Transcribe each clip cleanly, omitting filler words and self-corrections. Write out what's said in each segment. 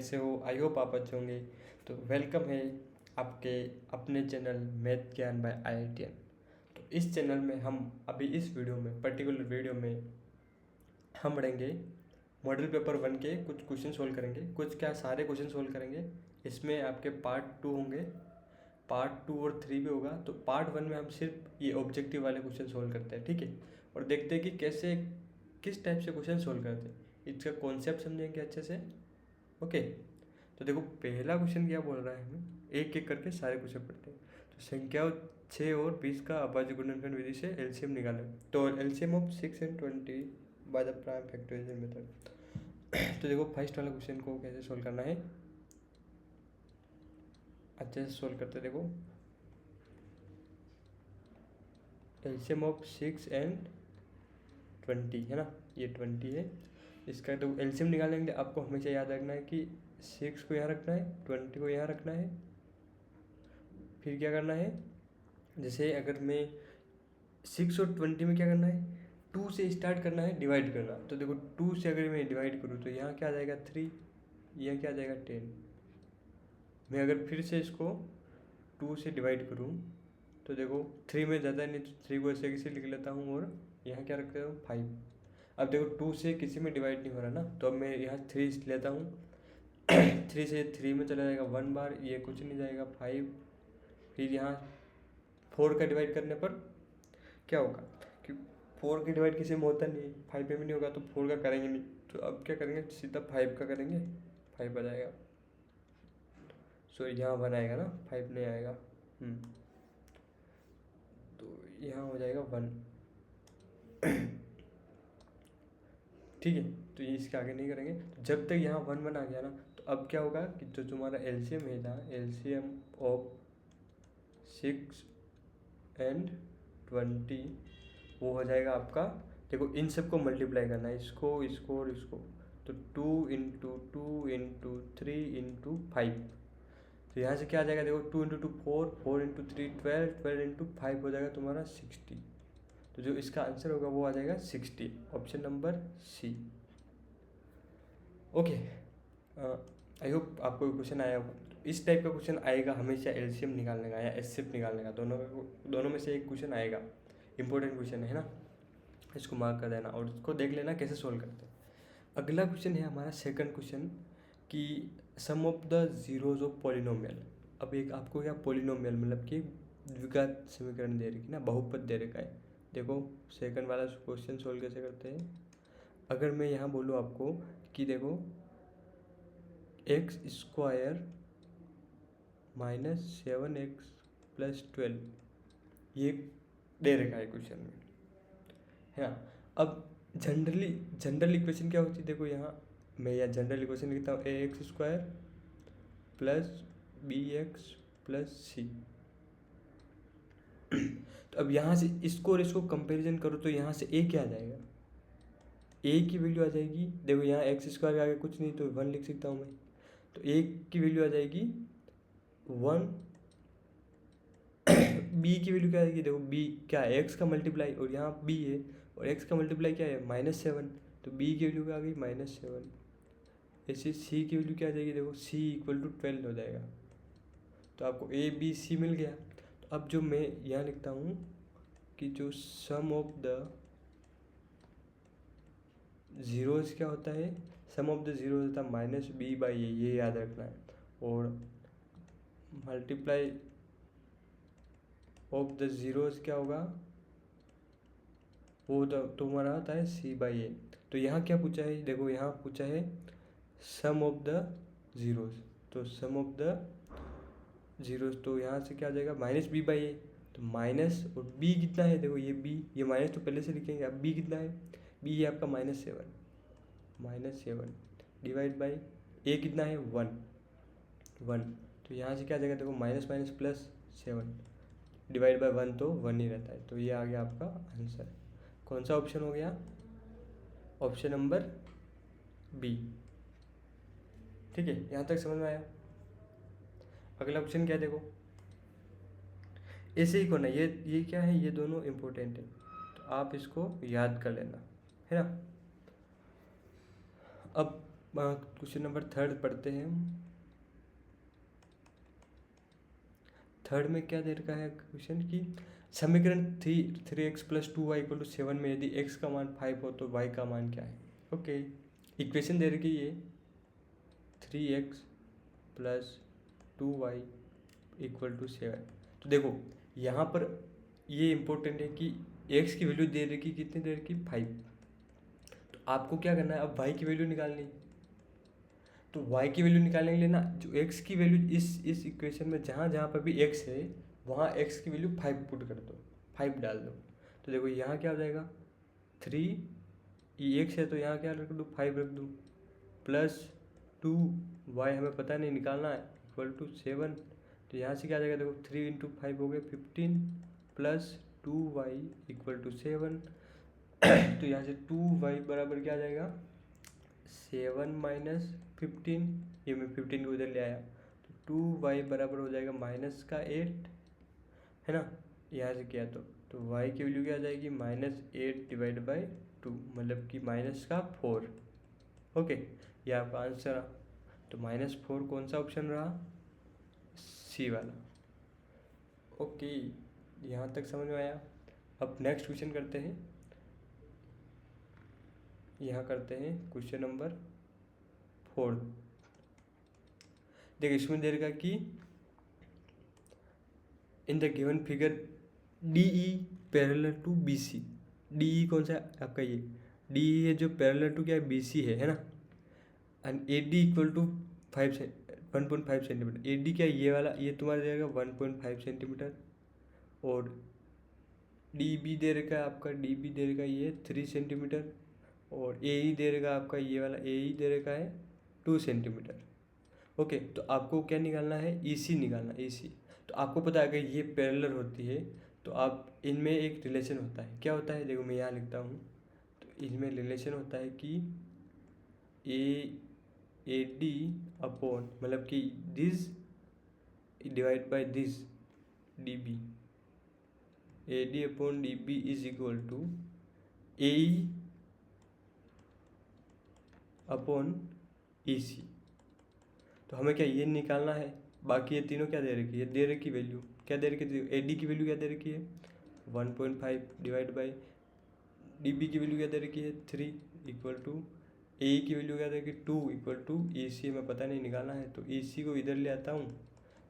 कैसे हो? I hope आप अच्छे होंगे। तो वेलकम है आपके अपने चैनल मैथ ज्ञान बाय IITian। तो इस चैनल में हम अभी इस वीडियो में पर्टिकुलर वीडियो में हम पढ़ेंगे मॉडल पेपर 1 के कुछ क्वेश्चन सोल्व करेंगे। कुछ क्या सारे क्वेश्चन सोल्व करेंगे। इसमें आपके पार्ट 2 होंगे, पार्ट 2 और 3 भी होगा। तो पार्ट 1 में हम सिर्फ ये ऑब्जेक्टिव वाले क्वेश्चन सोल्व करते हैं, ठीक है। और देखते हैं कि कैसे किस टाइप से क्वेश्चन सोल्व करते हैं, इसका कॉन्सेप्ट समझेंगे अच्छे से। ओके, तो देखो पहला क्वेश्चन क्या बोल रहा है, हमें एक एक करके सारे क्वेश्चन पढ़ते हैं। तो संख्याओं 6 और 20 का अभाज्य गुणनखंड विधि से एलसीएम निकालें। तो LCM of 6 and 20 by the prime factorisation method. तो देखो फर्स्ट वाला क्वेश्चन को कैसे सोल्व करना है, अच्छे से सोल्व करते। देखो एलसीएम ऑफ 6 and 20 है ना, ये 20 है। इसका तो एलसीएम निकालने के लिए आपको हमेशा याद रखना है कि 6 को यहाँ रखना है, 20 को यहाँ रखना है। फिर क्या करना है, जैसे अगर मैं 6 और 20 में क्या करना है, 2 से स्टार्ट करना है डिवाइड करना। तो देखो 2 से अगर मैं डिवाइड करूँ तो यहाँ क्या आ जाएगा 3, यहाँ क्या आ जाएगा 10। मैं अगर फिर से इसको 2 से डिवाइड करूँ तो देखो 3 में ज़्यादा नहीं, तो 3 को ऐसे किसी लिख लेता हूँ और यहाँ क्या रखता हूँ 5। अब देखो 2 से किसी में डिवाइड नहीं हो रहा ना, तो अब मैं यहाँ 3 लेता हूँ। 3 से 3 में चला जाएगा 1 बार, ये कुछ नहीं जाएगा 5। फिर यहाँ 4 का डिवाइड करने पर क्या होगा, कि 4 का डिवाइड किसी में होता नहीं, 5 में भी नहीं होगा, तो 4 का करेंगे नहीं। तो अब क्या करेंगे, सीधा 5 का करेंगे, 5 आ जाएगा। सो यहाँ 1 आएगा ना, 5 नहीं आएगा। तो यहाँ हो जाएगा 1। ठीक है, तो ये इसके आगे नहीं करेंगे। तो जब तक यहाँ 1 1 आ गया ना, तो अब क्या होगा कि जो तुम्हारा एलसीएम है ना, एलसीएम ऑफ 6 and 20 वो हो जाएगा आपका। देखो इन सबको मल्टीप्लाई करना है, इसको इसको और इसको। तो 2 × 2 × 3 × 5। तो यहाँ से क्या आ जाएगा, देखो 2 × 2 4, 4 × 3 12, 12 × 5 हो जाएगा तुम्हारा 60। तो जो इसका आंसर होगा वो आ जाएगा 60, option number C. Okay, I hope आपको क्वेश्चन आया होगा। तो इस टाइप का क्वेश्चन आएगा हमेशा एलसीएम निकालने का या एचसीएफ निकालने का, दोनों में से एक क्वेश्चन आएगा। इंपॉर्टेंट क्वेश्चन है ना, इसको मार्क कर देना और इसको देख लेना कैसे सोल्व करते हैं। अगला क्वेश्चन है हमारा सेकंड क्वेश्चन कि sum of the zeros of polynomial. अब एक आपको क्या पॉलिनोमियल मतलब कि द्विघात समीकरण दे रखी ना, बहुपद दे रखा है। देखो सेकंड वाला क्वेश्चन सोल्व कैसे करते हैं। अगर मैं यहाँ बोलूँ आपको कि देखो x² - 7x + 12 ये दे रखा है क्वेश्चन में, है ना। अब जनरल इक्वेशन क्या होती है, देखो यहाँ मैं यहाँ जनरल इक्वेशन लिखता हूँ ax² + bx + c। तो अब यहाँ से इसको और इसको कंपैरिजन करो तो यहाँ से a क्या आ जाएगा, a की वैल्यू आ जाएगी। देखो यहाँ x² के आगे कुछ नहीं तो 1 लिख सकता हूँ मैं। तो a की वैल्यू आ जाएगी 1। b की वैल्यू क्या आएगी, देखो b क्या है x का मल्टीप्लाई, और यहाँ b है और x का मल्टीप्लाई क्या है -7। तो b की वैल्यू क्या आ गई -7। ऐसे c की वैल्यू क्या आ जाएगी, देखो c = 12 हो जाएगा। तो आपको a b c मिल गया। तो अब जो मैं यहाँ लिखता हूँ कि जो सम ऑफ द जीरोज क्या होता है, सम ऑफ द जीरोज होता है -b/a, ये याद रखना है। और मल्टीप्लाई ऑफ द जीरोज क्या होगा, वो तो तुम्हारा आता है c/a। तो यहाँ क्या पूछा है, देखो यहाँ पूछा है सम ऑफ द जीरोज। तो सम ऑफ द जीरोज तो यहाँ से क्या आ जाएगा -b/a। तो माइनस और b कितना है, देखो ये b, ये माइनस तो पहले से लिखेंगे। अब b कितना है, b है आपका -7 डिवाइड बाई a कितना है 1। तो यहाँ से क्या आ जाएगा, देखो माइनस प्लस 7 डिवाइड बाई 1 तो 1 ही रहता है। तो ये आ गया आपका आंसर। कौन सा ऑप्शन हो गया, ऑप्शन नंबर बी। ठीक है, यहाँ तक समझ में आया। अगला क्वेश्चन क्या है, देखो ऐसे ही करना, ये क्या है, ये दोनों इम्पोर्टेंट है तो आप इसको याद कर लेना, है ना। अब क्वेश्चन नंबर 3 पढ़ते हैं हम। थर्ड में क्या दे रखा है क्वेश्चन की समीकरण 3x + 2y = 7 में यदि x का मान 5 हो तो y का मान क्या है। ओके, इक्वेशन दे रखी है 3x + 2y = 7। तो देखो यहाँ पर ये इम्पोर्टेंट है कि x की वैल्यू दे रखी कितनी दे रखी 5। तो आपको क्या करना है, अब y की वैल्यू निकालनी। तो y की वैल्यू निकालने के लिए ना जो x की वैल्यू इस इक्वेशन में जहाँ जहाँ पर भी x है वहाँ x की वैल्यू 5 पुट कर दो, 5 डाल दो। तो देखो यहाँ क्या हो जाएगा 3, ये x है तो यहाँ क्या रख दूँ 5 रख दूँ, +2y हमें पता नहीं निकालना है = 7। तो यहाँ से क्या आ जाएगा देखो 3 × 5 हो गए 15 + 2y = 7। तो यहाँ से 2y बराबर क्या आ जाएगा 7 - 15, ये मैं 15 को इधर ले आया तो 2y बराबर हो जाएगा -8, है ना। यहाँ से किया तो y की वैल्यू क्या आ जाएगी -8/2, मतलब कि -4। ओके, ये आपका आंसर आ। तो -4 कौन सा ऑप्शन रहा, सी वाला। ओके, यहाँ तक समझ में आया। अब नेक्स्ट क्वेश्चन करते हैं। यहाँ करते हैं क्वेश्चन नंबर 4। देखिए इसमें दे रखा कि in the given figure DE parallel to BC। DE कौन सा है आपका, ये DE है जो पैरेलल टू क्या है BC है ना। And AD = 1.5 centimetre. AD क्या है ये वाला, ये तुम्हारा जाएगा 1.5 सेंटीमीटर। और DB दे रखा है आपका, DB दे रखा है ये 3 सेंटीमीटर। और AE दे रखा है आपका, ये वाला AE दे रखा है 2 सेंटीमीटर। ओके, तो आपको क्या निकालना है, EC निकालना, EC। तो आपको पता है अगर ये पैरेलल होती है तो आप इनमें एक रिलेशन होता है, क्या होता है देखो मैं यहाँ लिखता हूँ। तो इनमें रिलेशन होता है कि AD अपॉन मतलब कि this divide by this DB, AD upon DB is equal to AE upon EC। तो हमें क्या ये निकालना है, बाकी ये तीनों क्या दे रखी है, दे रखी वैल्यू क्या दे रखी है, AD की वैल्यू क्या दे रखी है 1.5 डिवाइड बाई DB की वैल्यू क्या दे रखी है 3 = AE की वैल्यू क्या दे रखी है 2 = EC हमें पता नहीं निकालना है। तो EC को इधर ले आता हूँ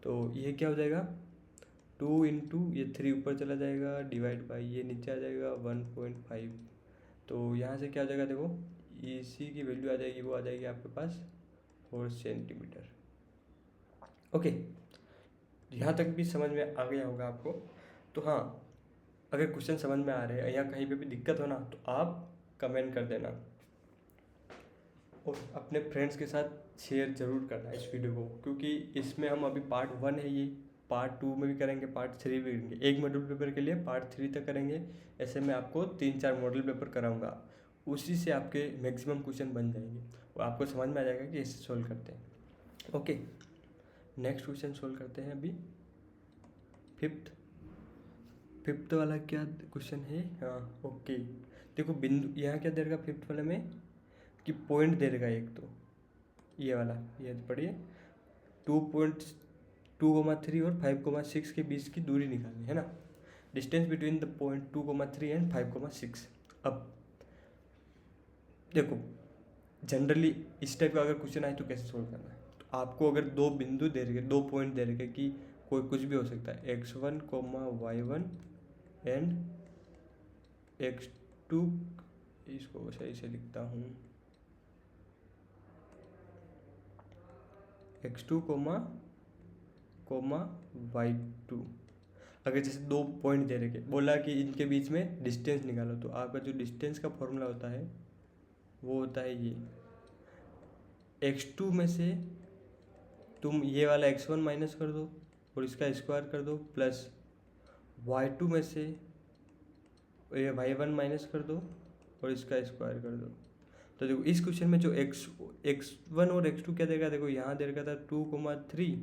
तो ये क्या हो जाएगा 2 × ये 3 ऊपर चला जाएगा डिवाइड बाई ये नीचे आ जाएगा 1.5। तो यहाँ से क्या हो जाएगा देखो EC की वैल्यू आ जाएगी, वो आ जाएगी आपके पास 4 सेंटीमीटर। ओके, यहाँ तक भी समझ में आ गया होगा आपको। तो हाँ, अगर क्वेश्चन समझ में आ रहे हैं या कहीं पे भी दिक्कत हो ना तो आप कमेंट कर देना और अपने फ्रेंड्स के साथ शेयर ज़रूर करना इस वीडियो को, क्योंकि इसमें हम अभी पार्ट 1 है, ये पार्ट 2 में भी करेंगे, पार्ट 3 भी करेंगे। एक मॉडल पेपर के लिए पार्ट 3 तक करेंगे। ऐसे मैं आपको 3-4 मॉडल पेपर कराऊंगा, उसी से आपके मैक्सिमम क्वेश्चन बन जाएंगे और आपको समझ में आ जाएगा कि ऐसे सोल्व करते हैं। ओके, नेक्स्ट क्वेश्चन सोल्व करते हैं अभी फिफ्थ वाला क्या क्वेश्चन है। हाँ ओके, देखो बिंदु यहाँ क्या दे रखा फिफ्थ वाले में कि पॉइंट दे रखा एक, तो ये वाला ये पढ़िए 2.2,3 और 5,6 के बीच की दूरी निकालनी है ना। Distance between the point 2,3 and 5,6। अब देखो जनरली इस टाइप का अगर क्वेश्चन आए तो कैसे सोल्व करना है, तो आपको अगर दो बिंदु दे रखे, दो पॉइंट दे रखे कि कोई कुछ भी हो सकता है x1, y1 एंड x2, इसको सही से लिखता हूँ x2, y2। अगर जैसे दो पॉइंट दे रखे, बोला कि इनके बीच में डिस्टेंस निकालो, तो आपका जो डिस्टेंस का फॉर्मूला होता है वो होता है ये x2 में से तुम ये वाला x1 माइनस कर दो और इसका स्क्वायर कर दो, प्लस y2 में से ये y1 माइनस कर दो और इसका स्क्वायर कर दो। तो देखो इस क्वेश्चन में जो x1 और x2 क्या देगा, देखो यहाँ दे रखा था 2,3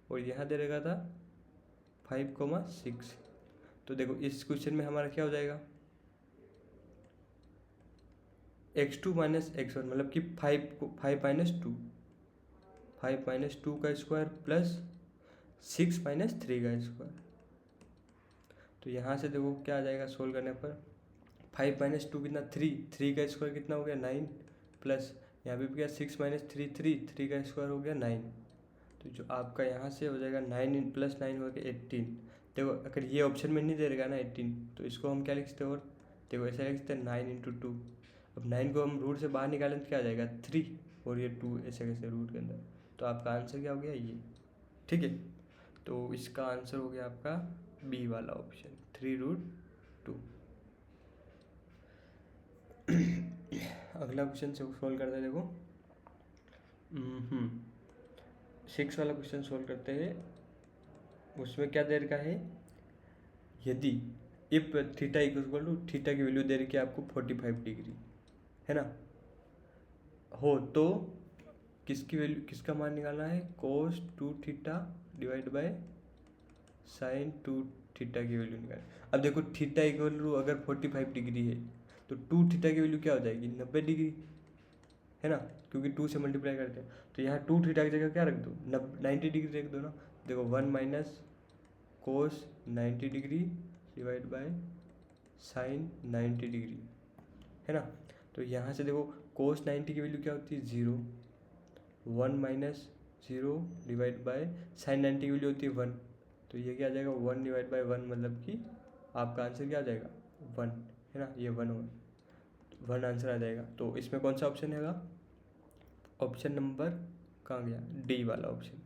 और यहाँ दे रखा था 5,6। तो देखो इस क्वेश्चन में हमारा क्या हो जाएगा x2 माइनस x1 मतलब कि 5 माइनस 2, 5 माइनस 2 का स्क्वायर प्लस 6 माइनस 3 का स्क्वायर। तो यहाँ से देखो क्या आ जाएगा सोल्व करने पर, 5 माइनस 2 कितना 3, 3 का स्क्वायर कितना हो गया 9, प्लस यहाँ पे भी क्या 6 माइनस 3 3 का स्क्वायर हो गया 9। तो जो आपका यहाँ से हो जाएगा 9 प्लस 9 हो गया 18। देखो अगर ये ऑप्शन में नहीं दे रहेगा ना 18, तो इसको हम क्या लिख सकते हैं, और देखो ऐसा लिख सकते हैं 9 इंटू 2। अब 9 को हम रूट से बाहर निकालें तो क्या आ जाएगा 3, और ये 2 ऐसे कैसे रूट के अंदर। तो आपका आंसर क्या हो गया ये, ठीक है। तो इसका आंसर हो गया आपका बी वाला ऑप्शन 3√2। अगला क्वेश्चन सोल्व करते हैं। देखो 6 वाला क्वेश्चन सोल्व करते हैं। उसमें क्या दे रखा है, यदि if theta equal to, theta की वैल्यू दे रखी है आपको 45 डिग्री है ना, हो तो किसकी वैल्यू, किसका मान निकालना है, cos 2 theta divide by sin 2 theta की वैल्यू निकाल। अब देखो थीटा इक्वल टू अगर 45 डिग्री है तो 2 थीटा की वैल्यू क्या हो जाएगी 90 डिग्री है ना, क्योंकि 2 से मल्टीप्लाई करते हैं। तो यहाँ 2 थीटा की जगह क्या रख दो 90 डिग्री रख दो ना। देखो 1 minus cos 90 degree divide by sine 90 degree है ना। तो यहाँ से देखो कोस 90 की वैल्यू क्या होती है 0, 1 माइनस 0 डिवाइड बाय साइन 90 की वैल्यू होती है 1। तो ये क्या आ जाएगा 1 डिवाइड बाय 1, मतलब कि आपका आंसर क्या आ जाएगा 1 है ना, ये 1 आंसर आ जाएगा। तो इसमें कौन सा ऑप्शन है, ऑप्शन नंबर कहाँ गया, डी वाला ऑप्शन,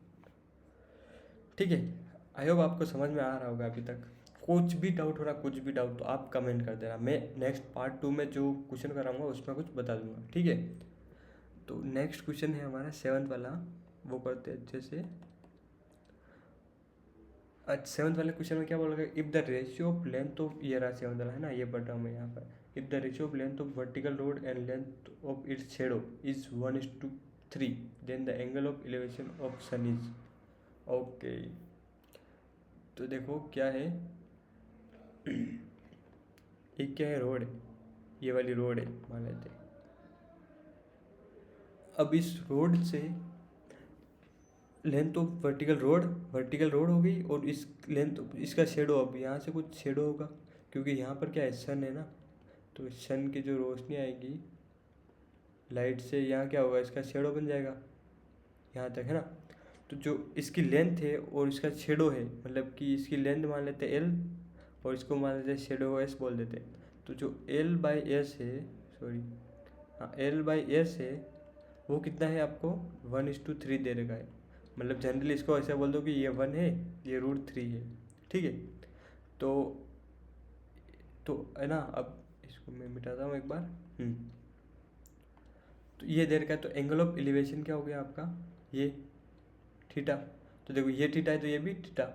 ठीक है। आई होप आपको समझ में आ रहा होगा अभी तक। कुछ भी डाउट हो रहा, कुछ भी डाउट तो आप कमेंट कर देना, मैं नेक्स्ट पार्ट 2 में जो क्वेश्चन कराऊंगा उसमें कुछ बता दूंगा, ठीक है। तो नेक्स्ट क्वेश्चन है हमारा 7th वाला, वो करते हैं अच्छे से। आज 7th वाले क्वेश्चन में क्या बोला, if the ratio of length of, ये रहा 7th वाला है ना, ये पढ़ रहा हूँ मैं यहाँ पर। If the ratio of length of vertical rod and length of its shadow is 1:3, then the angle of elevation of sun is, okay. तो देखो क्या है, एक क्या है रोड है, ये वाली रोड है मान लेते हैं। अब इस रोड से लेंथ ऑफ वर्टिकल रोड हो गई, और इस लेंथ इसका शेडो, अब यहाँ से कुछ शेडो होगा क्योंकि यहाँ पर क्या है सन है ना। तो सन की जो रोशनी आएगी लाइट से, यहाँ क्या होगा इसका शेडो बन जाएगा यहाँ तक है ना। तो जो इसकी लेंथ है और इसका शेडो है, मतलब कि इसकी लेंथ मान लेते हैं एल और इसको मान लेते हैं शेडो को एस बोल देते हैं। तो जो एल बाई एस है, सॉरी हाँ एल बाई एस है, वो कितना है आपको 1:3 दे रखा है। मतलब जनरली इसको ऐसा बोल दो कि ये 1 है, ये √3 है, ठीक है। तो है ना, अब इसको मैं मिटाता हूँ एक बार। तो ये दे रखा है, तो एंगल ऑफ एलिवेशन क्या हो गया आपका, ये थीटा। तो देखो ये थीटा है तो ये भी थीटा,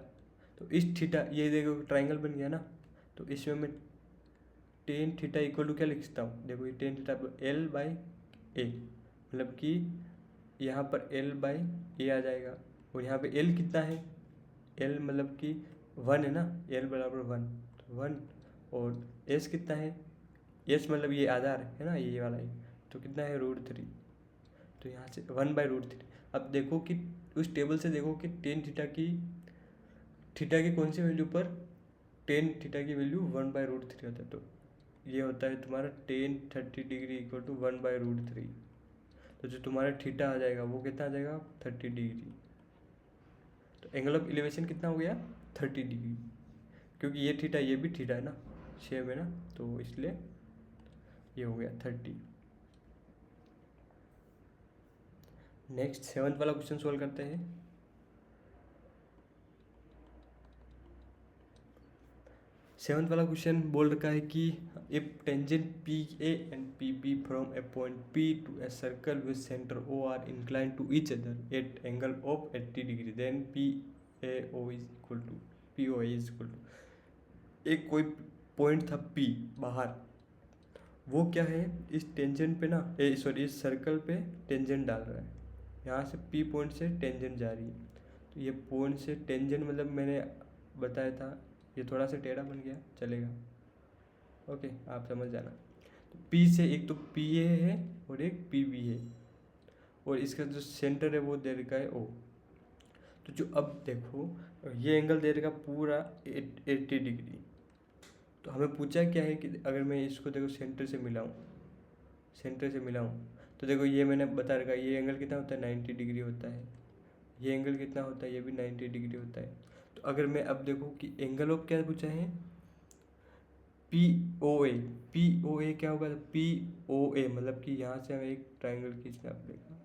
तो इस थीटा, ये देखो ट्राइंगल बन गया ना। तो इसमें मैं टेन थीटा इक्वल टू क्या लिख सकता हूँ, देखो ये टेन थीटा एल बाई ए, मतलब कि यहाँ पर एल बाई ए आ जाएगा, और यहाँ पे एल कितना है, एल मतलब कि 1 है ना, एल बराबर 1, तो 1, और एस कितना है, एस मतलब ये आधार है ना, ये वाला है, तो कितना है √3। तो यहाँ से 1/√3। अब देखो कि उस टेबल से देखो कि टेन थीटा की कौन सी वैल्यू पर टेन थीटा की वैल्यू 1/√3 होता है। तो ये होता है तुम्हारा टेन 30 डिग्री इक्वल टू 1/√3। तो जो तुम्हारा थीटा आ जाएगा वो कितना आ जाएगा 30 डिग्री। तो एंगल ऑफ एलिवेशन कितना हो गया 30 डिग्री, क्योंकि ये थीटा ये भी थीटा है ना, सेम है ना, तो इसलिए ये हो गया 30। नेक्स्ट 7th वाला क्वेश्चन सोल्व करते हैं। 7th वाला क्वेश्चन बोल रखा है कि if tangent P A and P B from a point P to a circle with centre O are incline to each other at angle of 80 degree, then P A O is equal to P O is equal to, एक कोई point था P बाहर, वो क्या है इस tangent पे ना, सॉरी इस सर्कल पे टेंजेंट डाल रहा है, यहाँ से पी पॉइंट से टेंजेंट जा रही है। तो ये पॉइंट से टेंजेंट मतलब मैंने बताया था, ये थोड़ा सा टेढ़ा बन गया चलेगा, ओके आप समझ जाना। पी से एक तो पी ए है और एक पी बी है, और इसका जो सेंटर है वो दे रखा है ओ। तो जो अब देखो ये एंगल दे रखा पूरा 80 डिग्री। तो हमें पूछा क्या है कि अगर मैं इसको देखो सेंटर से मिलाऊं, तो देखो ये मैंने बता रखा ये एंगल कितना होता है 90 डिग्री होता है, ये एंगल कितना होता है ये भी 90 डिग्री होता है। तो अगर मैं अब देखो कि एंगल ऑफ क्या पूछा है पी ओ ए क्या होगा, पी ओ ए मतलब कि यहाँ से हमें एक ट्राइंगल खींचना पड़ेगा।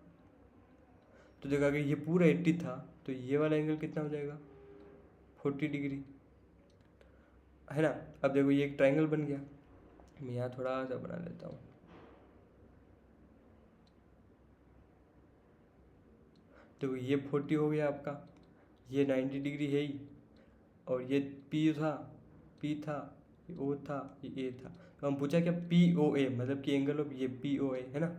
तो देखो अगर ये पूरा 80 था तो ये वाला एंगल कितना हो जाएगा 40 डिग्री, है ना। अब देखो ये एक ट्राइंगल बन गया, मैं यहाँ थोड़ा सा बना लेता हूँ। देखो ये 40 हो गया आपका, ये 90 डिग्री है ही, और ये पी था, ये ओ था, ये ए था। तो हम पूछा क्या पी ओ ए मतलब कि एंगल ऑफ ये पी ओ ए है ना,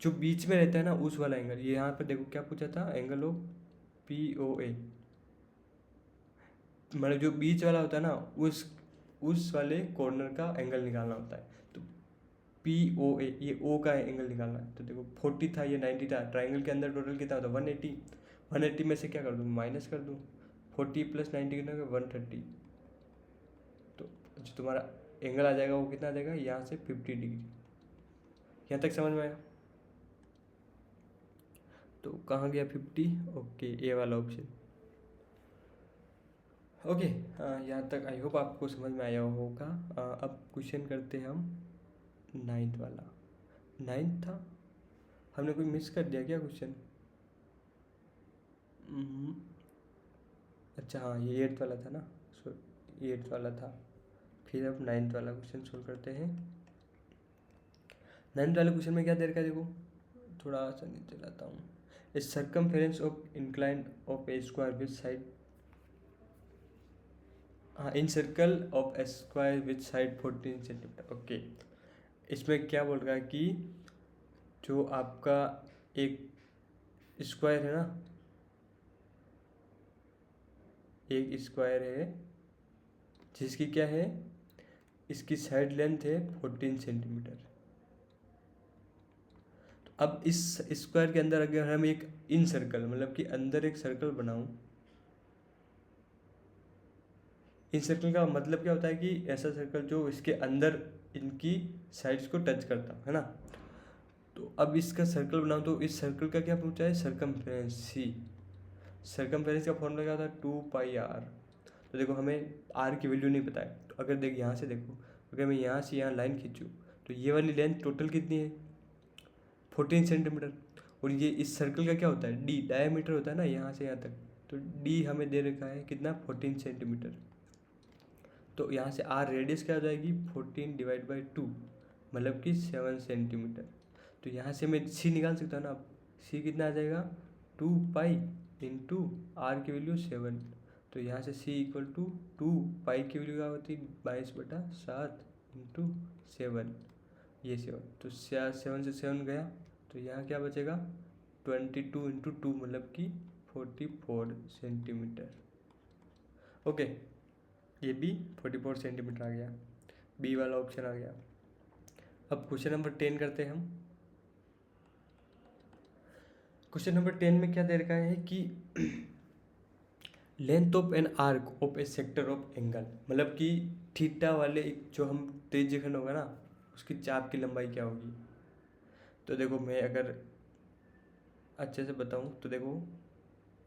जो बीच में रहता है ना उस वाला एंगल। ये यहाँ पर देखो क्या पूछा था एंगल ऑफ पी ओ ए, मतलब जो बीच वाला होता है ना उस वाले कॉर्नर का एंगल निकालना होता है। तो पी ओ ए ये ओ का एंगल निकालना है। तो देखो 40 था ये 90 था, ट्राइंगल के अंदर टोटल कितना होता है 180, 180 में से क्या कर दूँ माइनस कर दूँ, 40 प्लस 90 कितना होगा 130। तो जो तुम्हारा एंगल आ जाएगा वो कितना आ जाएगा यहाँ से 50 डिग्री। यहाँ तक समझ में आया। तो कहाँ गया 50, ओके ए वाला ऑप्शन। ओके यहाँ तक आई होप आपको समझ में आया होगा। अब क्वेश्चन करते हैं हम 9th वाला। 9th था, हमने कोई मिस कर दिया क्या क्वेश्चन? अच्छा हाँ ये 8th वाला था ना, सो 8th वाला था। फिर अब 9th वाला क्वेश्चन सोल्व करते हैं। 9th वाले क्वेश्चन में क्या दे रखा है देखो, थोड़ा सा नीचे लाता हूँ। A circumference of incline of a square with side, हाँ incircle of a square with side 14 centimetre. Okay, इसमें क्या बोल रहा है कि जो आपका एक स्क्वायर है ना, एक स्क्वायर है जिसकी क्या है इसकी साइड लेंथ है 14 सेंटीमीटर। तो अब इस स्क्वायर के अंदर अगर हम एक इन सर्कल मतलब कि अंदर एक सर्कल बनाऊं, इन सर्कल का मतलब क्या होता है कि ऐसा सर्कल जो इसके अंदर इनकी साइड्स को टच करता है ना। तो अब इसका सर्कल बनाऊं तो इस सर्कल का क्या पूछा है सर्कमफेरेंस सी। सर्कमफेरेंस का फॉर्मूला क्या होता है 2πr। तो देखो हमें आर की वैल्यू नहीं पता है, तो अगर देख यहाँ से देखो अगर मैं यहाँ से यहाँ लाइन खींचूँ तो ये वाली लेंथ टोटल कितनी है 14 सेंटीमीटर। और ये इस सर्कल का क्या होता है डी डायमीटर होता है ना यहाँ से यहाँ तक, तो डी हमें दे रखा है कितना 14 सेंटीमीटर। तो यहाँ से आर रेडियस क्या हो जाएगी 14 डिवाइड बाई 2 मतलब कि 7 सेंटीमीटर। तो यहाँ से मैं सी निकाल सकता हूँ ना, अब सी कितना आ जाएगा 2π इंटू आर की वैल्यू 7। तो यहाँ से सी इक्वल टू 2π की वैल्यू क्या होती है 22/7 इंटू 7, ये 7। तो 7 से 7 गया तो यहाँ क्या बचेगा 22 इंटू 2 मतलब कि 44 सेंटीमीटर। ओके, ये भी 44 सेंटीमीटर आ गया, बी वाला ऑप्शन आ गया। अब क्वेश्चन नंबर 10 करते हैं हम। क्वेश्चन नंबर 10 में क्या दे रखा है कि length of an arc of A sector of angle, मतलब कि थीटा वाले जो हम त्रिज्यखंड होगा ना उसकी चाप की लंबाई क्या होगी। तो देखो मैं अगर अच्छे से बताऊं तो देखो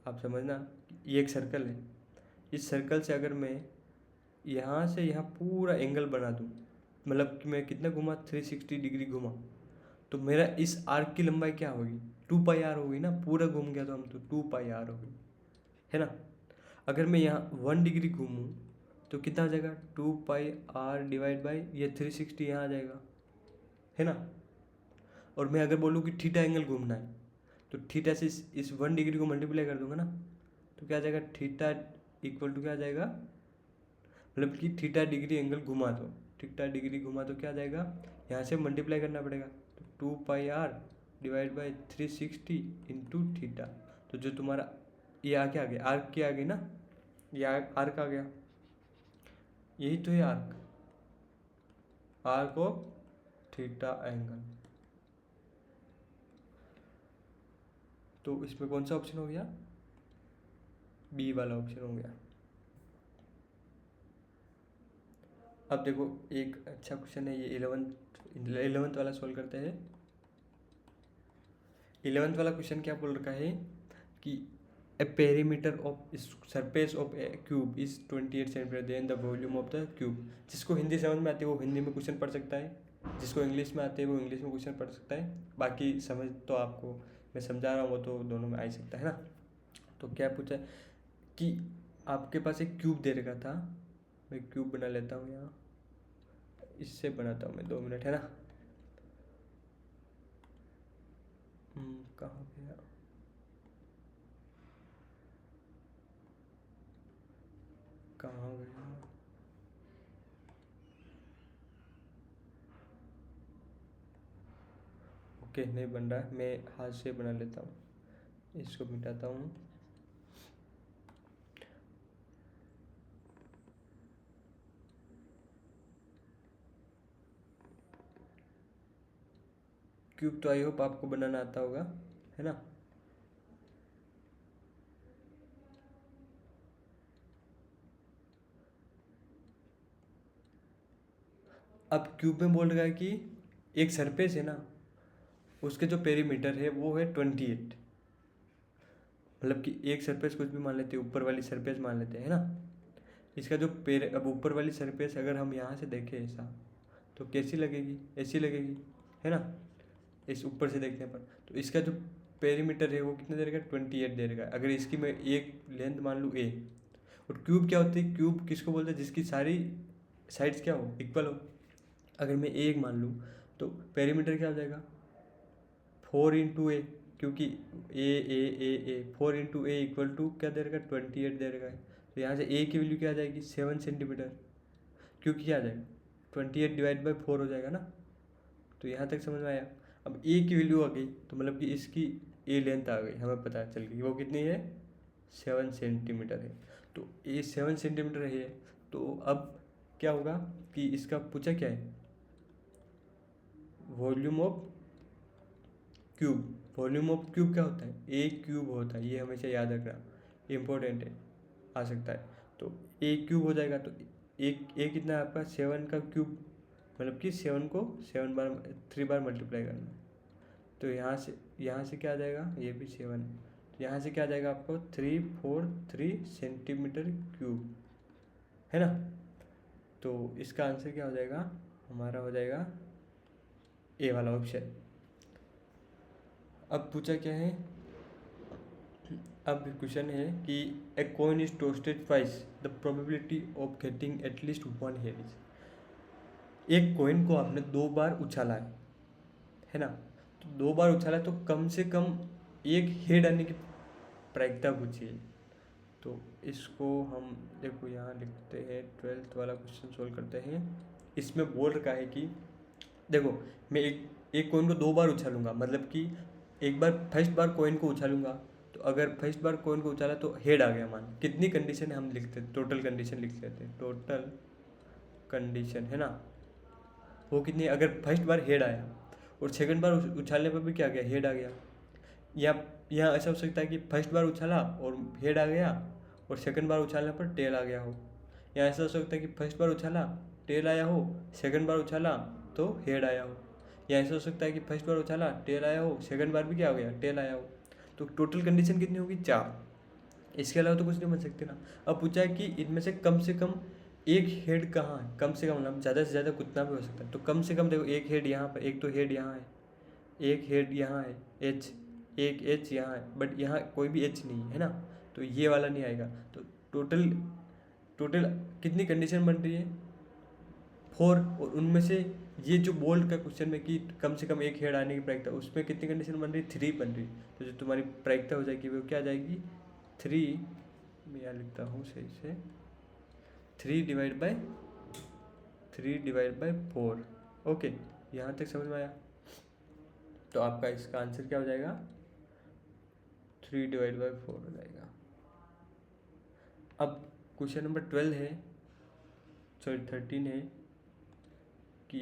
आप समझना, ये एक सर्कल है, इस सर्कल से अगर मैं यहाँ से यहाँ पूरा एंगल बना दूँ मतलब कि मैं कितना घुमा 360 डिग्री घुमा, तो मेरा इस आर्क की लंबाई क्या होगी 2πr होगी ना, पूरा घूम गया तो हम तो 2πr होगी, है ना। अगर मैं यहाँ 1 डिग्री घूमूँ तो कितना आ जाएगा 2πr डिवाइड बाई ये 360 यहाँ आ जाएगा, है ना। और मैं अगर बोलूँ कि थीटा एंगल घूमना है तो थीटा से इस 1 डिग्री को मल्टीप्लाई कर दूंगा ना, तो क्या आ जाएगा थीटा इक्वल टू क्या आ जाएगा, मतलब कि थीटा डिग्री एंगल घुमा दो, थीटा डिग्री घुमा तो क्या आ जाएगा यहाँ से मल्टीप्लाई करना पड़ेगा। तो 2πr divide by 360 into theta. तो जो तुम्हारा ये आगे आ गया आर्क के आगे ना, ये आर्क आ गया, यही तो है arc, arc of theta angle. तो इसमें कौन सा ऑप्शन हो गया? बी वाला ऑप्शन हो गया। अब देखो एक अच्छा क्वेश्चन है ये, 11th वाला सोल्व करते हैं। 11th वाला क्वेश्चन क्या बोल रखा है कि a perimeter of surface of a cube is 28 centimetre, then the volume of the cube. जिसको हिंदी समझ में आती है वो हिंदी में क्वेश्चन पढ़ सकता है, जिसको इंग्लिश में आते हैं वो इंग्लिश में क्वेश्चन पढ़ सकता है। बाकी समझ तो आपको मैं समझा रहा हूँ वो तो दोनों में आ ही सकता है ना। तो क्या पूछा है कि आपके पास एक क्यूब दे रखा था, मैं क्यूब बना लेता हूँ यहाँ, इससे बनाता हूँ मैं, 2 मिनट है ना। कहाँ गया? कहाँ गया? ओके नहीं बन रहा है, मैं हाथ से बना लेता हूँ, इसको मिटाता हूँ। क्यूब तो आई होप आपको बनाना आता होगा, है ना। अब क्यूब में बोल रहा है कि एक सरफेस है ना, उसके जो पेरीमीटर है वो है 28, मतलब कि एक सरफेस कुछ भी मान लेते हैं, ऊपर वाली सरफेस मान लेते हैं ना। इसका जो अब ऊपर वाली सरफेस अगर हम यहाँ से देखें ऐसा, तो कैसी लगेगी? ऐसी लगेगी, है ना, इस ऊपर से देखने पर। तो इसका जो पेरीमीटर है वो कितना दे रखा है? 28 दे रखा है। अगर इसकी मैं एक लेंथ मान लूँ ए, और क्यूब क्या होती है? क्यूब किसको बोलते हैं? जिसकी सारी साइड्स क्या हो? इक्वल हो। अगर मैं ए एक मान लूँ तो पेरीमीटर क्या हो जाएगा? 4 × ए, क्योंकि ए 4 × ए इक्वल टू क्या दे रखा है? 28 दे रखा है। तो यहाँ से ए की वैल्यू क्या आ जाएगी? 7 सेंटीमीटर, क्योंकि क्या आ जाएगा? 28/4 हो जाएगा ना। तो यहाँ तक समझ में आया। अब ए की वैल्यू आ गई तो मतलब कि इसकी ए लेंथ आ गई, हमें पता चल गई वो कितनी है? 7 सेंटीमीटर है। तो ए 7 सेंटीमीटर है। तो अब क्या होगा कि इसका पूछा क्या है? Volume of cube. Volume of cube क्या होता है? ए क्यूब होता है, ये हमेशा याद रखना, इम्पोर्टेंट है, आ सकता है। तो ए क्यूब हो जाएगा। तो एक ए कितना है आपका? 7 का क्यूब, मतलब कि 7 को 7 बार 3 बार मल्टीप्लाई करना है। तो यहाँ से क्या आ जाएगा? ये भी 7। तो यहाँ से क्या आ जाएगा आपको? 343 सेंटीमीटर क्यूब, है ना। तो इसका आंसर क्या हो जाएगा? हमारा हो जाएगा ए वाला ऑप्शन। अब पूछा क्या है? अब क्वेश्चन है कि a coin is tossed twice, the probability of getting at least 1 head is. एक कॉइन को आपने 2 बार उछाला है ना। तो 2 बार उछाला तो कम से कम एक हेड आने की प्रायिकता पूछी है। तो इसको हम देखो यहाँ लिखते हैं, 12th वाला क्वेश्चन सोल्व करते हैं। इसमें बोल रखा है कि देखो मैं एक कॉइन को 2 बार उछालूंगा, मतलब कि एक बार फर्स्ट बार कॉइन को उछालूंगा, तो अगर फर्स्ट बार कॉइन को उछाला तो हेड आ गया मान। कितनी कंडीशन है हम लिखते हैं? टोटल कंडीशन लिख लेते हैं, टोटल कंडीशन, है ना। वो कितनी? अगर फर्स्ट बार हेड आया और सेकंड बार उछालने पर भी क्या गया? हेड आ गया। या यहाँ ऐसा हो सकता है कि फर्स्ट बार उछाला और हेड आ गया, और सेकंड बार उछालने पर टेल आ गया हो। या ऐसा हो सकता है कि फर्स्ट बार उछाला टेल आया हो, सेकंड बार उछाला तो हेड आया हो। या ऐसा हो सकता है कि फर्स्ट बार उछाला टेल आया हो, सेकंड बार भी क्या हो गया? टेल आया हो। तो टोटल कंडीशन कितनी होगी? 4। इसके अलावा तो कुछ नहीं बन सकते ना। अब पूछा है कि इनमें से कम एक हेड कहाँ है? कम से कम मतलब ज़्यादा से ज़्यादा कितना भी हो सकता है। तो कम से कम देखो, एक हेड यहाँ पर, एक तो हेड यहाँ है, एक हेड यहाँ है एच, एक एच यहाँ है, बट यहाँ कोई भी एच नहीं है ना, तो ये वाला नहीं आएगा। तो टोटल टोटल कितनी कंडीशन बन रही है? 4। और उनमें से ये जो बोल्ड का क्वेश्चन में कि कम से कम एक हेड आने की प्रायिकता, उसमें कितनी कंडीशन बन रही? 3 बन रही। तो जो तुम्हारी प्रायिकता हो जाएगी वो क्या आ जाएगी? 3, मैं यहाँ लिखता हूँ सही से, 3/4। ओके, यहाँ तक समझ में आया। तो आपका इसका आंसर क्या हो जाएगा? 3/4 हो जाएगा। अब क्वेश्चन नंबर 12 है, सॉरी 13 है कि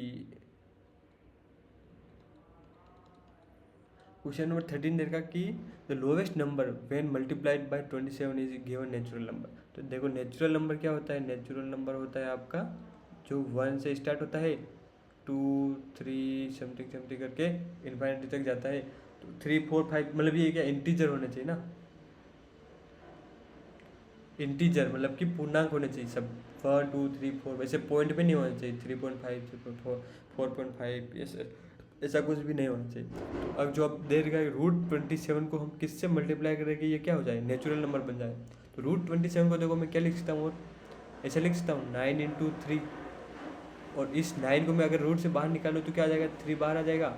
क्वेश्चन नंबर 13 देखा कि the lowest number when multiplied by 27 is given natural number. तो देखो नेचुरल नंबर क्या होता है, नेचुरल नंबर होता है आपका जो 1 से स्टार्ट होता है 2 3 समथिंग समथिंग करके इन्फाइनिटी तक जाता है। तो 3 4 5 मतलब ये क्या इंटीजर होने चाहिए ना, इंटीजर मतलब कि पूर्णांक होने चाहिए सब, 1 2 3 4, वैसे पॉइंट पे नहीं होना चाहिए 3.5 3.4 4.5 ऐसा कुछ भी नहीं होना चाहिए। तो अब जो आप दे रखा है √27 को हम किससे मल्टीप्लाई करेंगे ये क्या हो जाए, नेचुरल नंबर बन जाए। तो √27 को देखो मैं क्या लिख सकता हूँ, और ऐसा लिख सकता हूँ 9 × 3, और इस 9 को मैं अगर रूट से बाहर निकालूँ तो क्या आ जाएगा, 3 बाहर आ जाएगा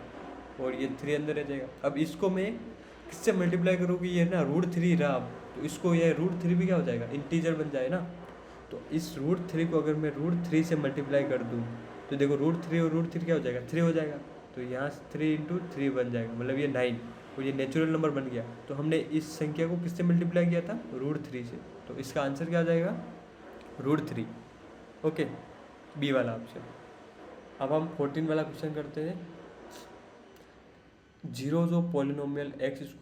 और ये 3 अंदर रह जाएगा। अब इसको मैं किससे मल्टीप्लाई करूँ कि ये ना √3 रहा, तो इसको ये √3 भी क्या हो जाएगा, इंटीजर बन जाए ना। तो इस √3 को अगर मैं √3 से मल्टीप्लाई कर दूँ तो देखो √3 और √3 क्या हो जाएगा, 3 हो जाएगा। तो यहाँ 3 × 3 बन जाएगा, मतलब ये 9 और ये नेचुरल नंबर बन गया। तो हमने इस संख्या को किससे मल्टीप्लाई किया था, √3 से। तो इसका आंसर क्या आ जाएगा, √3। ओके, बी वाला ऑप्शन। अब हम 14 वाला क्वेश्चन करते हैं। Zeros of polynomial x² -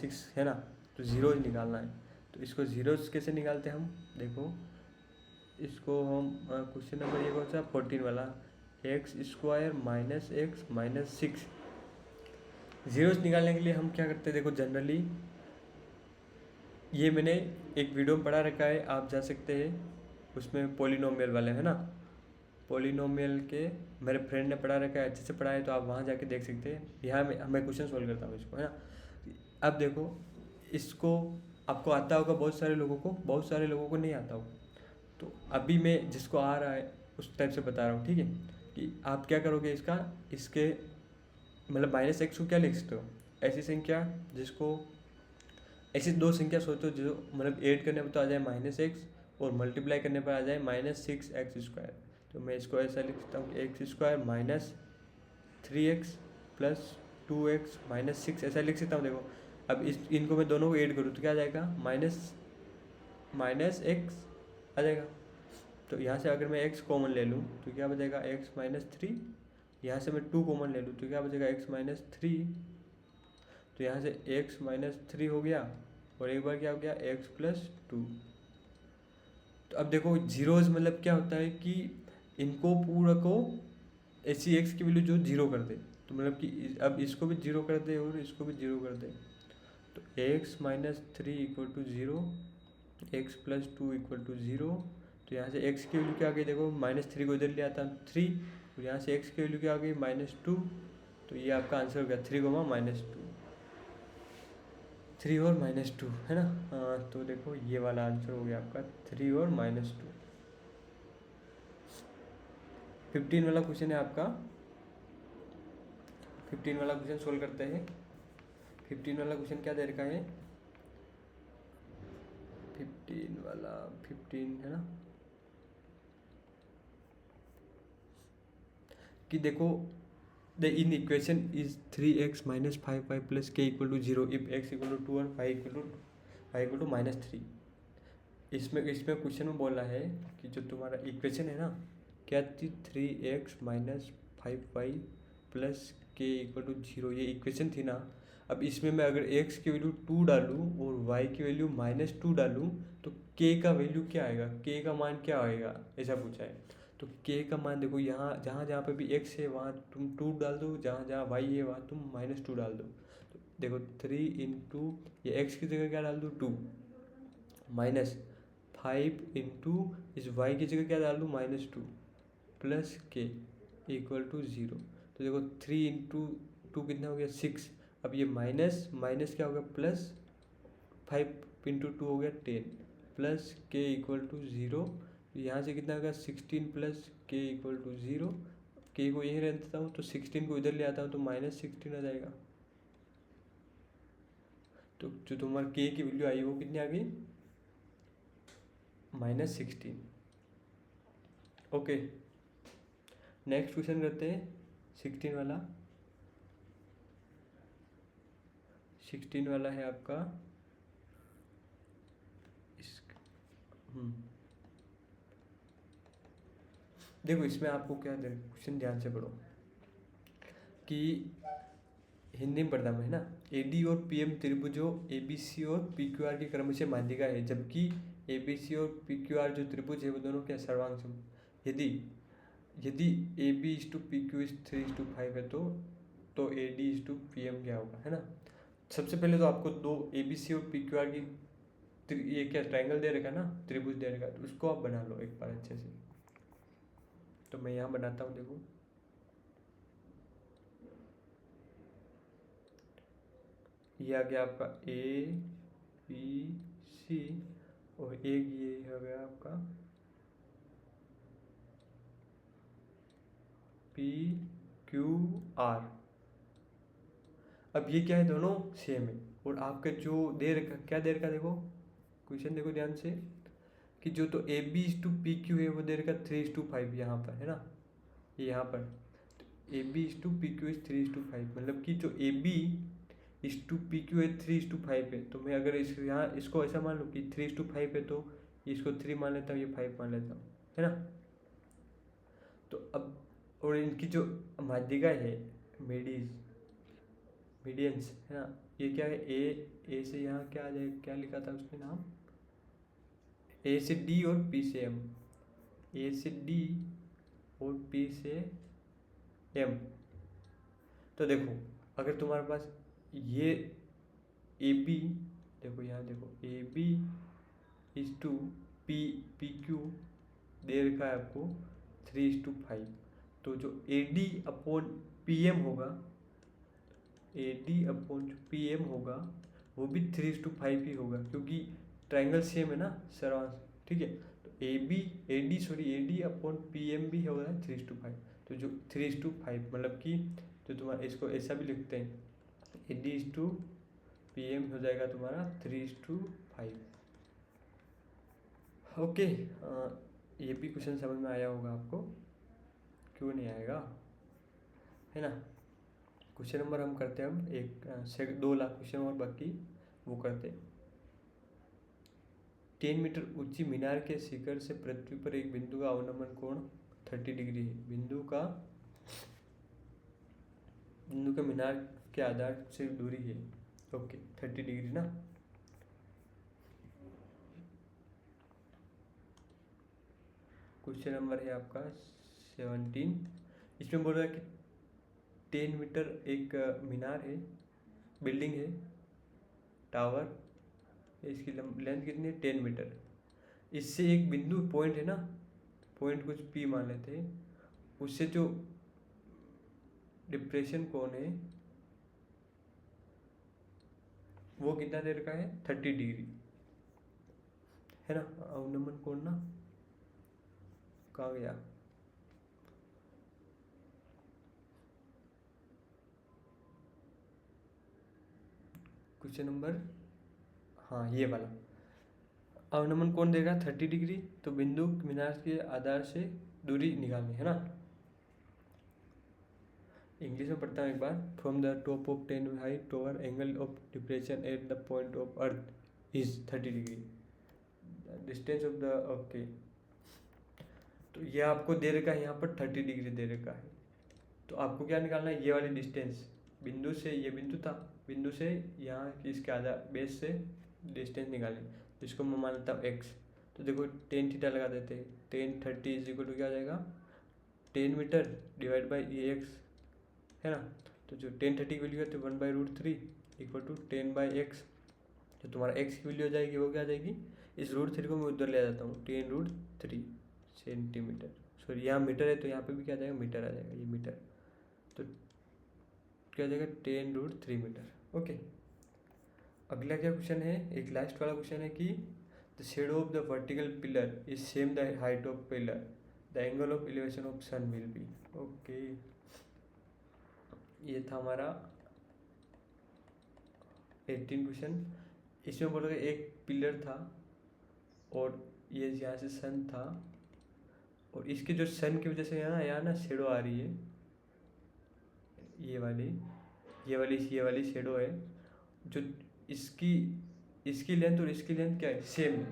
x है ना, तो जीरोज निकालना है। तो इसको जीरोज कैसे निकालते हैं हम, देखो इसको हम क्वेश्चन नंबर ये कौन सा 14 वाला, x² - x - 6। जीरोज निकालने के लिए हम क्या करते हैं, देखो जनरली ये मैंने एक वीडियो में पढ़ा रखा है, आप जा सकते हैं उसमें, पॉलिनोमियल वाले है ना, पॉलिनोमियल के मेरे फ्रेंड ने पढ़ा रखा है, अच्छे से पढ़ा है, तो आप वहाँ जाके देख सकते हैं। यहाँ मैं क्वेश्चन सोल्व करता हूँ इसको, है ना। अब देखो इसको आपको आता होगा, बहुत सारे लोगों को नहीं आता होगा। तो अभी मैं जिसको आ रहा है उस टाइप से बता रहा हूँ, ठीक है। कि आप क्या करोगे, इसके मतलब -x को क्या लिख सकते हो, ऐसी संख्या जिसको, ऐसी दो संख्या सोचो जो मतलब ऐड करने पर तो आ जाए -x और मल्टीप्लाई करने पर आ जाए -6x²। तो मैं इसको ऐसा लिख सकता हूँ कि x² - 3x + 2x - 6 ऐसा लिख सकता हूँ। देखो अब इनको मैं दोनों को ऐड करूँ तो क्या आ जाएगा, -x आ जाएगा। तो यहाँ से अगर मैं x कॉमन ले लूँ तो क्या बचेगा, x - 3। यहाँ से मैं 2 कॉमन ले लूँ तो क्या बचेगा, x - 3। तो यहाँ से x - 3 हो गया और एक बार क्या हो गया, x + 2। तो अब देखो जीरोज मतलब क्या होता है कि इनको पूरा को ऐसी x की वैल्यू जो जीरो कर दे, तो मतलब कि अब इसको भी जीरो कर दे और इसको भी जीरो कर दे। तो x - 3 = 0, x + 2 = 0। तो यहाँ से x की वैल्यू क्या आ गई, देखो -3 को इधर ले आता 3, और यहाँ से x की वैल्यू क्या आ गई, -2। तो ये आपका आंसर हो गया 3, -2, 3 और -2, है ना। तो देखो ये वाला आंसर हो गया आपका 3 और -2। 15 वाला क्वेश्चन है आपका, 15 वाला क्वेश्चन सोल्व करते हैं। 15 वाला क्वेश्चन क्या दे रखा है, 15 है ना, कि देखो the in equation is 3x - 5y + k = 0 if x = 2 और y = -3। इसमें क्वेश्चन में बोला है कि जो तुम्हारा इक्वेशन है ना, क्या थी, 3x - 5y + k = 0, ये इक्वेशन थी ना। अब इसमें मैं अगर x की वैल्यू 2 डालूँ और y की वैल्यू -2 डालूँ तो k का वैल्यू क्या आएगा, k का मान क्या आएगा, ऐसा पूछा है। तो k का मान देखो, यहाँ जहाँ जहाँ पे भी x है वहाँ तुम 2 डाल दो, जहाँ जहाँ y है वहाँ तुम -2 डाल दो। तो देखो 3 × ये x की जगह क्या डाल दूँ, 2 -5 × इस y की जगह क्या डाल दूँ, -2 + k = 0। तो देखो 3 × 2 कितना हो गया, 6। अब ये माइनस क्या हो गया, +5 × 2 हो गया 10 + k = 0। यहाँ से कितना होगा, 16 + k = 0। k को यहीं रख देता हूँ तो 16 को इधर ले आता हूँ तो -16 आ जाएगा। तो जो तुम्हारा k की वैल्यू आई वो कितनी आ गई, -16। ओके, नेक्स्ट क्वेश्चन करते हैं 16 वाला। 16 वाला है आपका इस देखो इसमें आपको क्या क्वेश्चन ध्यान से पढ़ो। कि हिंदी में पढ़ता है ना, AD और PM त्रिभुजों ABC और PQR की क्रमशः माध्यिका है, जबकि ABC और PQR जो त्रिभुज है वो दोनों क्या सर्वांग समूह। यदि यदि AB/PQ 3:5 है तो AD/PM क्या होगा, है ना। सबसे पहले तो आपको दो ABC और PQR की ये क्या ट्रायंगल दे रखा है ना, त्रिभुज दे रखा है, तो उसको आप बना लो एक बार अच्छे से। तो मैं यहाँ बनाता हूँ, देखो ये आ गया आपका ABC और एक ये हो गया आपका PQR। अब ये क्या है, दोनों सेम है। और आपका जो दे रखा, क्या दे रखा, देखो क्वेश्चन देखो ध्यान से, कि जो तो AB/PQ है वो दे रखा 3:5 यहाँ पर, है ना, ये यहाँ पर AB/PQ 3:5, मतलब कि जो AB/PQ है 3:5 है। तो मैं अगर इस यहाँ इसको ऐसा मान लूँ कि 3:5 है, तो इसको 3 मान लेता हूँ, ये 5 मान लेता हूँ, है ना। तो अब और इनकी जो माध्यिका है मीडियंस, है ना, ये क्या है, ए से यहाँ क्या आ जाएगा, क्या लिखा था उसमें नाम, A से D और P से M, A से D और P से M। तो देखो अगर तुम्हारे पास ये AB, देखो यहाँ देखो AB/PQ दे रखा है आपको 3:5, तो जो AD/PM होगा, AD/PM होगा वो भी 3:5 ही होगा, क्योंकि ट्रायंगल सेम है ना सरवांश, ठीक है। तो AD/PM भी होगा 3:5, तो जो 3:5 मतलब कि जो तुम्हारा, इसको ऐसा भी लिखते हैं, AD/PM हो जाएगा तुम्हारा 3:5। ओके, ये भी क्वेश्चन समझ में आया होगा आपको, क्यों नहीं आएगा, है ना। क्वेश्चन नंबर हम करते हैं, हम एक से 2 लाख क्वेश्चन और बाकी वो करते हैं। 10 मीटर ऊंची मीनार के शिखर से पृथ्वी पर एक बिंदु का अवनमन कोण 30 डिग्री है। बिंदु का मीनार के आधार से दूरी है, ओके 30 डिग्री ना। क्वेश्चन नंबर है आपका 17। इसमें बोल रहा है कि 10 मीटर एक मीनार है, बिल्डिंग है, टावर, इसकी लेंथ कितनी है 10 मीटर। इससे एक बिंदु पॉइंट है ना, पॉइंट कुछ P मान लेते हैं, उससे जो डिप्रेशन कोण है वो कितना दे रखा है 30 डिग्री, है ना। अवनमन कोण ना कहाँ गया, क्वेश्चन नंबर, हाँ ये वाला, अवनमन कोण देगा 30 डिग्री, तो बिंदु मीनार के आधार से दूरी निकालनी है ना। इंग्लिश में पढ़ता हूँ एक बार। From the top of 10 height tower angle of depression at the point of earth is 30 degree, distance of the, okay. तो ये आपको दे रखा है यहाँ पर 30 डिग्री दे रखा है, तो आपको क्या निकालना है, ये वाली डिस्टेंस, बिंदु से, ये बिंदु था, बिंदु से यहाँ इसके आधार बेस से डिस्टेंस निकालें, इसको मैं मान लेता हूँ x। तो देखो 10 थीटा लगा देते हैं, 10 30 इज इक्वल टू क्या आ जाएगा 10 मीटर डिवाइड बाई ये x, है ना। तो जो 10 30 की वैल्यू है तो 1/√3 इक्वल टू 10/x। जो तुम्हारा x की वैल्यू आ जाएगी वो क्या आ जाएगी, इस √3 को मैं उधर ले जाता हूँ, 10√3 सेंटीमीटर, सॉरी यहाँ मीटर है तो यहाँ पे भी क्या आ जाएगा मीटर आ जाएगा, ये मीटर, तो क्या आ जाएगा 10√3 मीटर, ओके। अगला क्या क्वेश्चन है, एक लास्ट वाला क्वेश्चन है कि the shadow of the vertical pillar is same the height of pillar, the angle of elevation of sun will be, okay. ये था हमारा 18 क्वेश्चन। इसमें बोल रहे एक पिलर था और ये यहाँ से सन था, और इसके जो सन की वजह से यहाँ ना शेडो आ रही है, ये वाली शेडो है, जो इसकी लेंथ और इसकी लेंथ क्या है सेम है,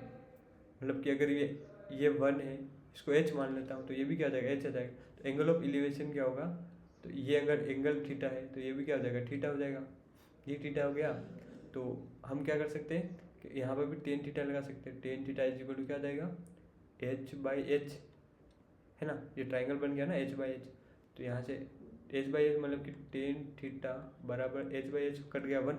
मतलब कि अगर ये 1 है, इसको h मान लेता हूँ, तो ये भी क्या आ जाएगा h आ जाएगा, तो एंगल ऑफ एलिवेशन क्या होगा तो ये अगर एंगल थीटा है तो ये भी क्या हो जाएगा, थीटा हो जाएगा। ये थीटा हो गया। तो हम क्या कर सकते हैं कि यहाँ पर भी टेन थीटा लगा सकते हैं। Tan theta is equal to क्या आ जाएगा, एच बाई एच, है ना। ये ट्राइंगल बन गया ना एच बाई एच। तो यहाँ से एच बाई एच मतलब कि टेन थीटा बराबर एच बाई एच कट गया 1।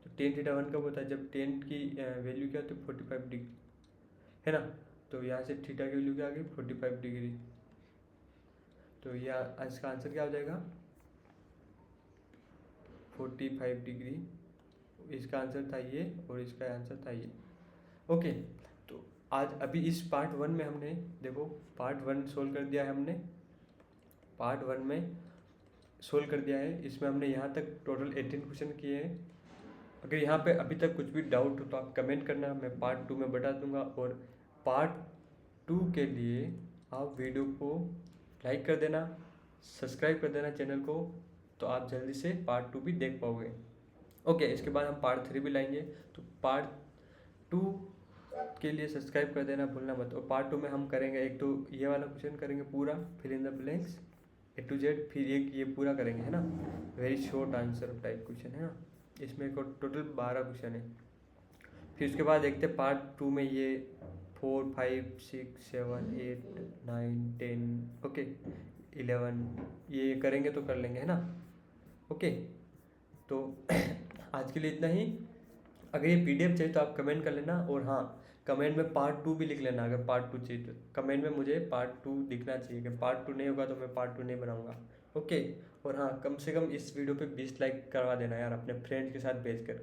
तो टेन थीटा 1 कब होता है, जब टेन की वैल्यू क्या होती है 45 डिग्री, है ना। तो यहाँ से थीटा की वैल्यू क्या आ गई 45 डिग्री। तो यह इसका आंसर क्या हो जाएगा 45 डिग्री। इसका आंसर था ये और इसका आंसर था ये। ओके, तो आज अभी इस पार्ट 1 में हमने देखो पार्ट 1 सोल्व कर दिया है हमने, पार्ट 1 में सोल्व कर दिया है। इसमें हमने यहाँ तक टोटल 18 क्वेश्चन किए हैं। अगर यहाँ पे अभी तक कुछ भी डाउट हो तो आप कमेंट करना, मैं पार्ट 2 में बता दूंगा। और पार्ट 2 के लिए आप वीडियो को लाइक कर देना, सब्सक्राइब कर देना चैनल को, तो आप जल्दी से पार्ट 2 भी देख पाओगे। ओके, इसके बाद हम पार्ट 3 भी लाएंगे। तो पार्ट 2 के लिए सब्सक्राइब कर देना भूलना मत। और पार्ट 2 में हम करेंगे एक तो ये वाला क्वेश्चन करेंगे पूरा, fill in the blanks A to Z, फिर एक ये पूरा करेंगे, है ना। Very short answer type question है ना। इसमें टोटल 12 क्वेश्चन है। फिर उसके बाद देखते हैं पार्ट 2 में ये 4, 5, 6, 7, 8, 9, 10, ओके 11 ये करेंगे तो कर लेंगे, है ना। ओके, तो आज के लिए इतना ही। अगर ये PDF चाहिए तो आप कमेंट कर लेना। और हाँ, कमेंट में पार्ट 2 भी लिख लेना। अगर पार्ट 2 चाहिए तो कमेंट में मुझे पार्ट 2 दिखना चाहिए। अगर पार्ट 2 नहीं होगा तो मैं पार्ट 2 नहीं बनाऊंगा। ओके, और हाँ, कम से कम इस वीडियो पे 20 लाइक करवा देना यार, अपने फ्रेंड्स के साथ भेज कर।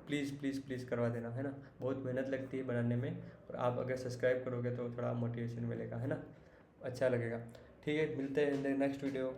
प्लीज़ प्लीज़ प्लीज़ करवा देना, है ना। बहुत मेहनत लगती है बनाने में, और आप अगर सब्सक्राइब करोगे तो थोड़ा मोटिवेशन मिलेगा, है ना, अच्छा लगेगा। ठीक है, मिलते हैं नेक्स्ट वीडियो।